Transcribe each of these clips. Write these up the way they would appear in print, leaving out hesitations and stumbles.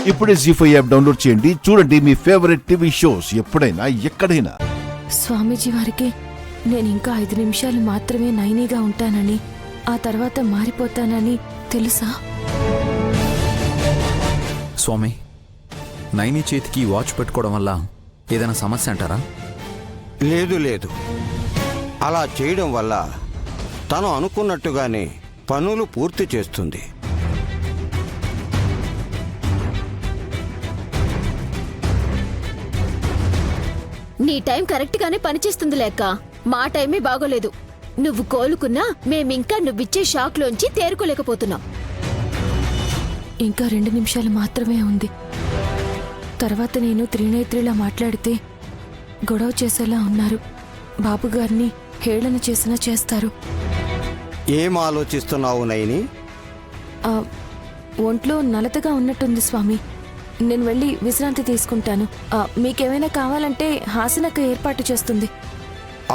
ఇప్పుడే జీ5 app download చేయండి. చూడండి మీ ఫేవరెట్ టీవీ షోస్ ఎప్పుడైనా ఎక్కడైనా. స్వామీజీ వారికి నేను ఇంకా 5 నిమిషాలు మాత్రమే నైనీగా ఉంటానని, ఆ తర్వాత మారిపోతానని తెలుసా? స్వామి, నైని చేతికి వాచ్ పెట్టుకోవడం వల్ల ఏదైనా సమస్య అంటారా? లేదు, అలా చేయడం వల్ల తను అనుకున్నట్టుగానే పనులు పూర్తి చేస్తుంది. నీ టైం కరెక్ట్ గానే పనిచేస్తుంది లేక మా టైమే బాగోలేదు. నువ్వు కోలుకున్నా మేమింకా నువ్విచ్చే షాక్ లోంచి తేరుకోలేకపోతున్నాం. ఇంకా 2 నిమిషాలు మాత్రమే ఉంది. తర్వాత నేను త్రినేత్రిలా మాట్లాడితే గొడవ చేసేలా ఉన్నారు. బాబుగారిని హేళన చేసినా చేస్తారు. ఏం ఆలోచిస్తున్నావు నైని? ఒంట్లో నలతగా ఉన్నట్టుంది స్వామి. నేను వెళ్ళి విశ్రాంతి తీసుకుంటాను. మీకేమైనా కావాలంటే హాసనక్క ఏర్పాటు చేస్తుంది.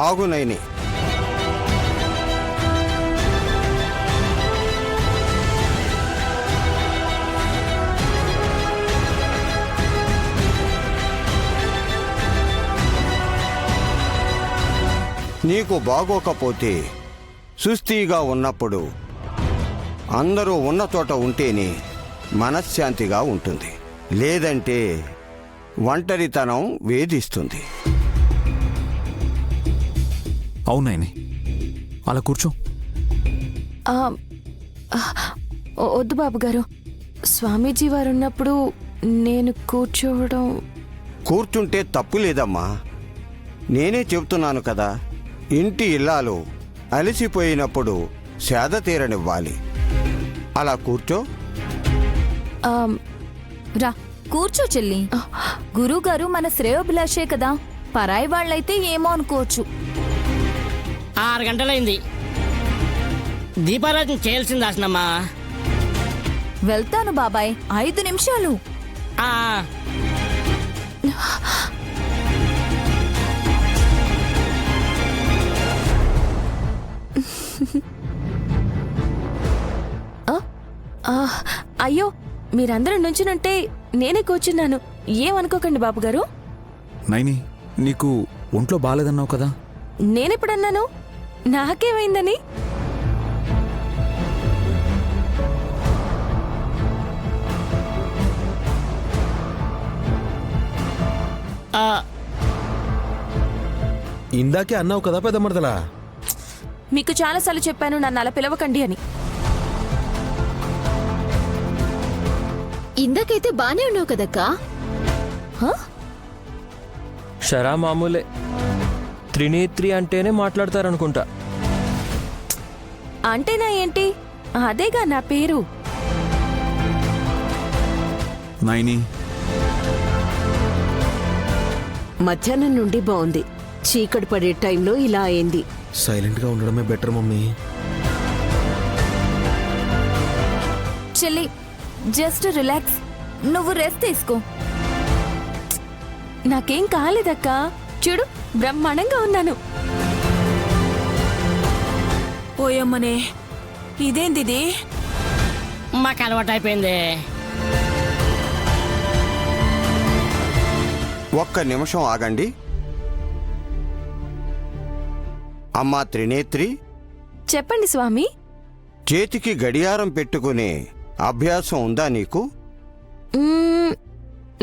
ఆగు నైని. నీకు బాగోకపోతే సుస్థిగా ఉన్నప్పుడు అందరూ ఉన్న చోట ఉంటేనే మనశ్శాంతిగా ఉంటుంది. లేదంటే ఒంటరితనం వేధిస్తుంది. అవునాయని, అలా కూర్చో. వద్దు బాబుగారు, స్వామీజీ వారున్నప్పుడు నేను కూర్చోవడం. కూర్చుంటే తప్పు లేదమ్మా. నేనే చెబుతున్నాను కదా, ఇంటి ఇల్లాలు అలసిపోయినప్పుడు సేద తీరనివ్వాలి. అలా కూర్చో. రా కూర్చో చెల్లి. గురువుగారు మన శ్రేయోభిలాషే కదా, పరాయి వాళ్ళైతే ఏమో అనుకోవచ్చు. 6 గంటలైంది. దీపారాజన చేయాల్సింది ఆసనమ్మా. వెళ్తాను బాబాయ్, 5 నిమిషాలు. ఆ అయ్యో, మీరందరూ నుంచునుంటే నేనే కూర్చున్నాను. ఏమనుకోకండి బాబుగారు. నైని, నీకు ఒంట్లో బాలేదన్నావు కదా? నేనెప్పుడన్నాను? నాకేమైందని? ఇందాకే అన్నావు కదా పెద్దమర్దలా. మీకు చాలాసార్లు చెప్పాను నన్ను అలా పిలవకండి అని. ఇందాకైతే బానే ఉన్నావు కదక్కా. షరా మామూలే, త్రినేత్రి అంటేనే మాట్లాడతారనుకుంటా. అంటేనా ఏంటి? అదేగా నా పేరు. నైని, మధ్యాహ్నం నుండి బాగుంది. చీకటి పడే టైంలో ఇలా అయింది. సైలెంట్గా ఉండడమే బెటర్ మమ్మీ. చెల్లి జస్ట్ రిలాక్స్, నువ్వు రెస్ట్ తీసుకో. నాకేం కాలేదక్కా, చూడు బ్రహ్మాండంగా ఉన్నాను. ఓయమ్మనే, ఇదేంటిది? మాకు అలవాటు అయిపోయింది. ఒక్క నిమిషం ఆగండి. అమ్మా త్రినేత్రి, చెప్పండి స్వామి. చేతికి గడియారం పెట్టుకునే అభ్యాసం ఉందా నీకు?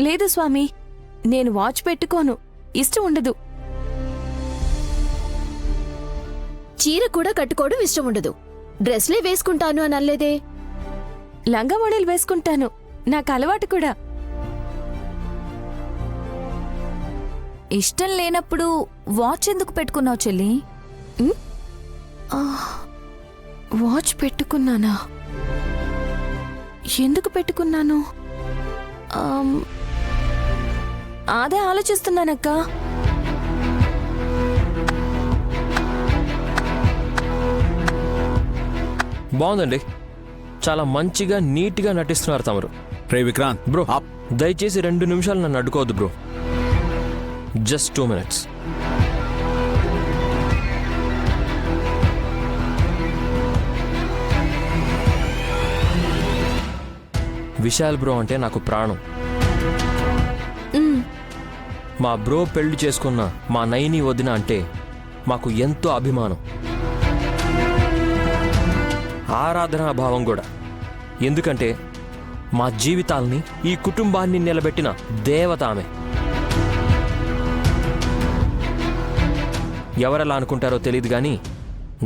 లేదు స్వామి, నేను వాచ్ పెట్టుకోను, ఇష్టం ఉండదు. చీర కూడా కట్టుకోవడం ఇష్టం ఉండదు. డ్రెస్లే వేసుకుంటాను అని అనలేదే? లంగా మోడల్ వేసుకుంటాను, నాకు అలవాటు కూడా. ఇష్టం లేనప్పుడు వాచ్ ఎందుకు పెట్టుకున్నావు చెల్లి? వాచ్ పెట్టుకున్నానా? ఎందుకు పెట్టుకున్నాను? అదే ఆలోచిస్తున్నానక్క. బాగుందండి, చాలా మంచిగా నీట్గా నటిస్తున్నారు తమరు. రే విక్రాంత్ బ్రో, దయచేసి 2 నిమిషాలు నన్ను అడ్డుకోవద్దు bro. Just 2 minutes. Vishal bro అంటే నాకు ప్రాణం. మా బ్రో పెళ్లి చేసుకున్న మా నైని వదిన అంటే మాకు ఎంతో అభిమానం, ఆరాధనా భావం కూడా. ఎందుకంటే మా జీవితాల్ని, ఈ కుటుంబాన్ని నిలబెట్టిన దేవత ఆమె. ఎవరెలా అనుకుంటారో తెలియదు కానీ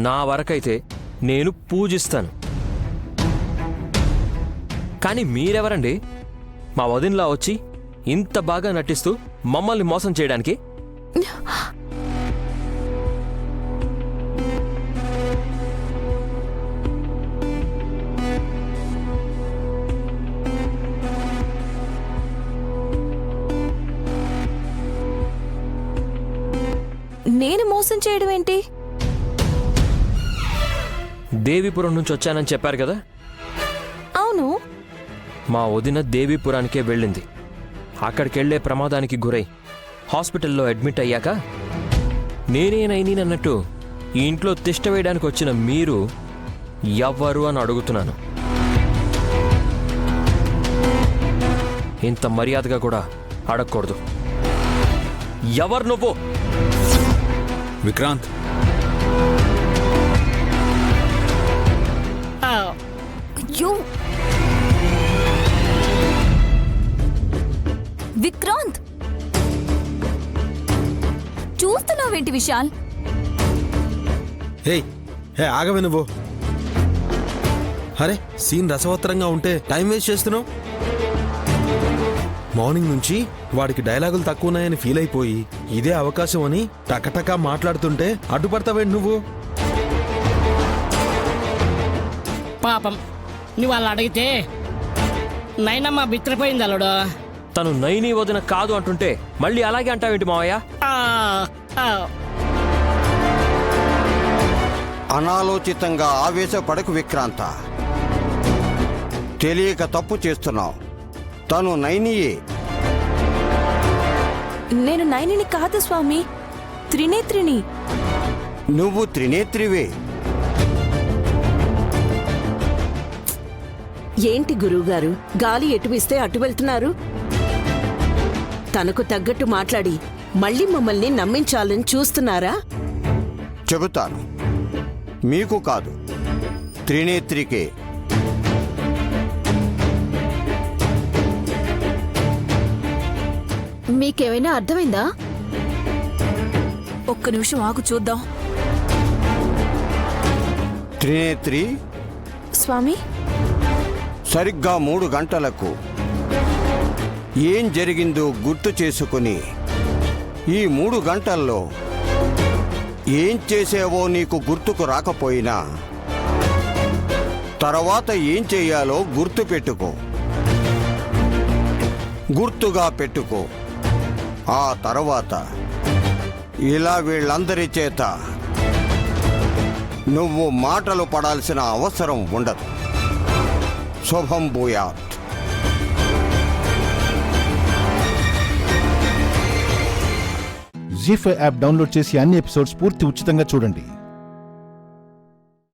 నా వరకైతే నేను పూజిస్తాను. కానీ మీరెవరండి మా వదినలా వచ్చి ఇంత బాగా నటిస్తూ మమ్మల్ని మోసం చేయడానికి? నేను మోసం చేయడం ఏంటి? దేవీపురం నుంచి వచ్చానని చెప్పారు కదా, అవును. మా వదిన దేవీపురానికే వెళ్ళింది. అక్కడికెళ్లే ప్రమాదానికి గురై హాస్పిటల్లో అడ్మిట్ అయ్యాక నేనే నైనీనన్నట్టు ఈ ఇంట్లో తిష్ట వేయడానికి వచ్చిన మీరు ఎవ్వరు అని అడుగుతున్నాను. ఇంత మర్యాదగా కూడా అడగకూడదు. ఎవరు నువ్వు? విక్రాంత్, అయ్యో విక్రాంత్, చూస్తున్నావేంటి విశాల్? ఏయ్ ఏ ఆగవే నువ్వు. అరే సీన్ రసవత్తరంగా ఉంటే టైం వేస్ట్ చేస్తున్నావు. మార్నింగ్ నుంచి వాడికి డైలాగులు తక్కువ ఉన్నాయని ఫీల్ అయిపోయి ఇదే అవకాశం అని టకటకా మాట్లాడుతుంటే అడ్డుపడతావేంటి నువ్వు? పాపం నువ్వు అలా అడిగితే నైనమ్మ బిత్రపోయింది అల్లుడు. తను నైని వదిన కాదు అంటుంటే మళ్ళీ అలాగే అంటావేంటి మావయ్య? అనాలోచితంగా ఆవేశపడకు విక్రాంత. తెలియక తప్పు చేస్తున్నావు. తను నైనియే. నేను నైనిని కాదు స్వామి, త్రినేత్రిని. నువ్వు త్రినేత్రివే. ఏంటి గురువుగారు, గాలి ఎటు వీస్తే అటు వెళ్తున్నారు? తనకు తగ్గట్టు మాట్లాడి మళ్ళీ మమ్మల్ని నమ్మించాలని చూస్తున్నారా? చెబుతాను. మీకు కాదు, త్రినేత్రికే. మీకేమైనా అర్థమైందా? ఒక్క నిమిషం ఆగు చూద్దాం. త్రినేత్రి, స్వామి, సరిగ్గా 3 గంటలకు ఏం జరిగిందో గుర్తు చేసుకుని ఈ 3 గంటల్లో ఏం చేసావో నీకు గుర్తుకు రాకపోయినా తర్వాత ఏం చెయ్యాలో గుర్తు పెట్టుకో. గుర్తుగా పెట్టుకో. ఆ తర్వాత ఇలా వీళ్ళందరి చేత నువ్వు మాటలు పడాల్సిన అవసరం ఉండదు. శుభం భూయాత్. జీ5 యాప్ డౌన్లోడ్ చేసి అన్ని ఎపిసోడ్స్ పూర్తి ఉచితంగా చూడండి.